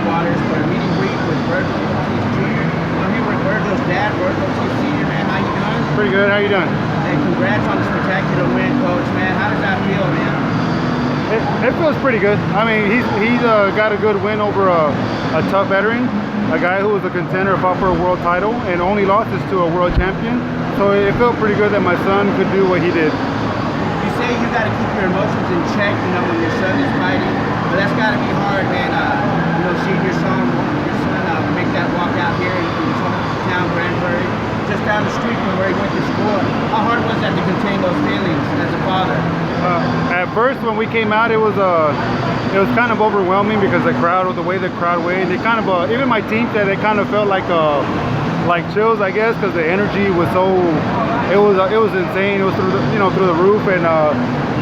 Waters for a meet and greet with Vergil Ortiz Jr. I'm here with Vergil's dad, Vergil Ortiz Sr. Man, how you doing? Pretty good. How you doing? Hey, congrats on the spectacular win, Coach. Man, how does that feel, man? It feels pretty good. I mean, he's got a good win over a tough veteran, a guy who was a contender, fought for a world title, and only lost this to a world champion. So it felt pretty good that my son could do what he did. You say you got to keep your emotions in check, you know, when your son is fighting, but that's got to be hard, man. Seeing your son make that walk out here in his hometown, Prairie, just down the street from where he went to school. How hard was that to contain those feelings as a father? At first, when we came out, it was kind of overwhelming because the way the crowd waved. It kind of even my team said it kind of felt like chills, I guess, because the energy was so it was insane. It was through the roof, and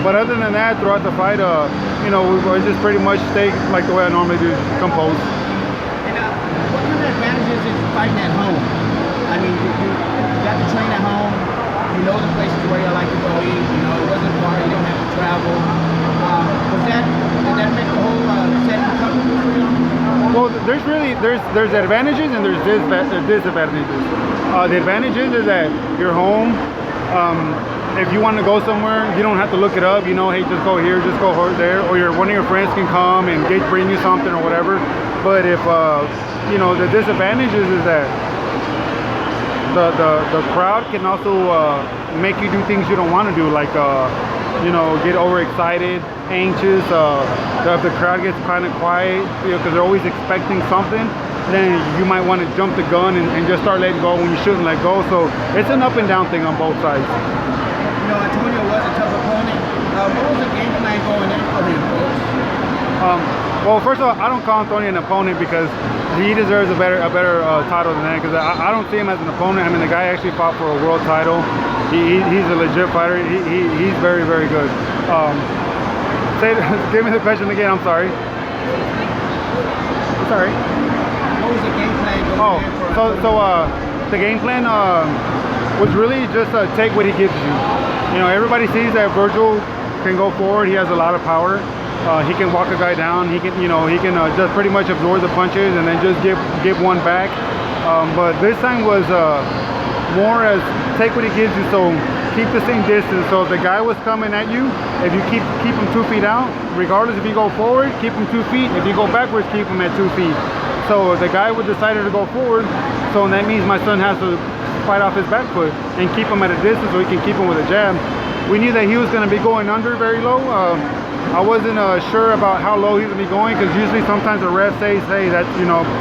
but other than that, throughout the fight, we just pretty much stayed like the way I normally do, composed. And what kind of advantages is fighting at home? I mean, you got to train at home. You know the places where you like to go eat. You know it wasn't far. You don't have to travel. Did that make the whole setting comfortable for you? Well, there's advantages and there's disadvantages. The advantages is that you're home. If you want to go somewhere, you don't have to look it up. You know, hey, just go here, just go there, or one of your friends can come and bring you something or whatever. But if the disadvantages is that the crowd can also make you do things you don't want to do, like get overexcited, anxious. If the crowd gets kind of quiet, because they're always expecting something, then you might want to jump the gun and just start letting go when you shouldn't let go. So it's an up and down thing on both sides. Antonio was a tough opponent. What was the game plan going in for him, Coach? Well, first of all, I don't call Antonio an opponent because he deserves a better title than that. Because I don't see him as an opponent. I mean, the guy actually fought for a world title. He's a legit fighter. He's very, very good. Give me the question again. I'm sorry. Sorry. What was the game plan going in for? So the game plan was really just take what he gives you. Everybody sees that Vergil can go forward. He has a lot of power. He can walk a guy down. He can just pretty much absorb the punches and then just give one back. But this time was more as take what he gives you. So keep the same distance. So if the guy was coming at you, if you keep him 2 feet out, regardless if you go forward, keep him 2 feet. If you go backwards, keep him at 2 feet. So the guy would decided to go forward. So that means my son has to fight off his back foot and keep him at a distance so he can keep him with a jab. We knew that he was going to be going under very low. I wasn't sure about how low he was going to be going because usually sometimes the ref says, hey, that's,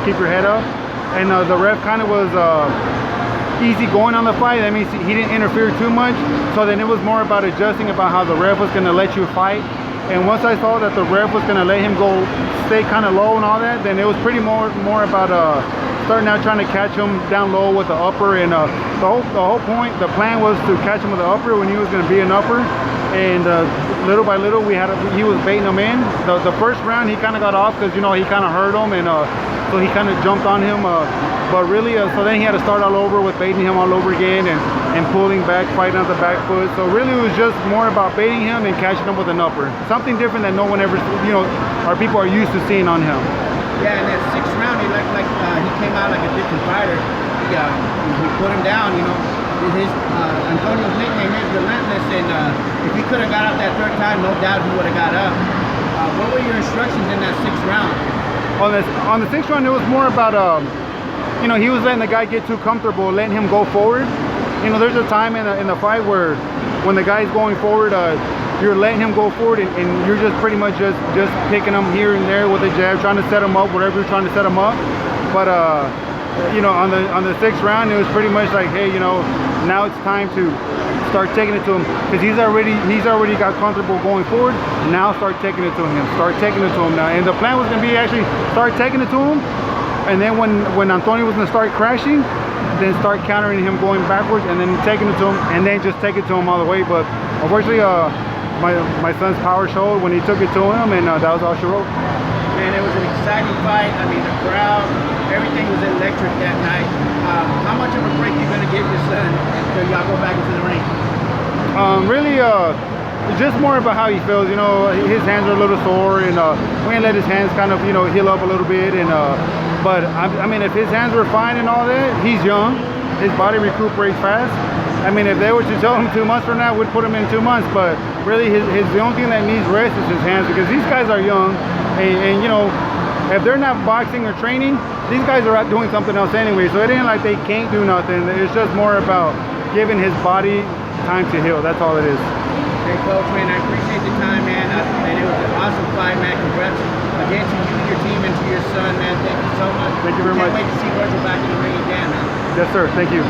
keep your head up. And the ref kind of was easy going on the fight. That means he didn't interfere too much. So then it was more about adjusting about how the ref was going to let you fight. And once I saw that the ref was going to let him go stay kind of low and all that, then it was pretty more about starting out trying to catch him down low with the upper. And the whole point, the plan was to catch him with the upper when he was going to be an upper. And little by little, he was baiting him in. The first round, he kind of got off because he kind of hurt him, and so he kind of jumped on him. But really, so then he had to start all over with baiting him all over again and pulling back, fighting on the back foot. So really, it was just more about baiting him and catching him with an upper. Something different that no one ever, our people are used to seeing on him. Yeah, in that 6th round, he came out like a different fighter. He put him down, Antonio's nickname is Relentless, and if he could have got up that 3rd time, no doubt he would have got up. What were your instructions in that 6th round? On the 6th round, it was more about, he was letting the guy get too comfortable, letting him go forward. There's a time in the fight where when the guy's going forward, you're letting him go forward and you're just pretty much just picking him here and there with a jab, trying to set him up, whatever you're trying to set him up. But on the 6th round, it was pretty much like, hey, now it's time to start taking it to him because he's already got comfortable going forward. Now start taking it to him. Now. And the plan was going to be actually start taking it to him, and then when Antonio was going to start crashing, then start countering him going backwards and then taking it to him and then just take it to him all the way. But unfortunately, my son's power showed when he took it to him, and that was all she wrote. Man, it was an exciting fight. I mean, the crowd, everything was electric that night. How much of a break you going to give your son until y'all go back into the ring? Really, it's just more about how he feels. You know, his hands are a little sore, and we're gonna let his hands kind of, you know, heal up a little bit. And but I mean, if his hands were fine and all that, he's young. His body recuperates fast. I mean, if they were to tell him 2 months from now, we'd put him in 2 months. But really, the only thing that needs rest is his hands, because these guys are young, and you know, if they're not boxing or training, these guys are out doing something else anyway. So it ain't like they can't do nothing. It's just more about giving his body time to heal. That's all it is. Hey, Coach, man, I appreciate the time, man. Man, it was an awesome fight, man. Congrats again to you, your team, and to your son, man. Thank you so much. Thank you very much. Can't wait to see Vergil back in the ring again, man. Yes, sir. Thank you.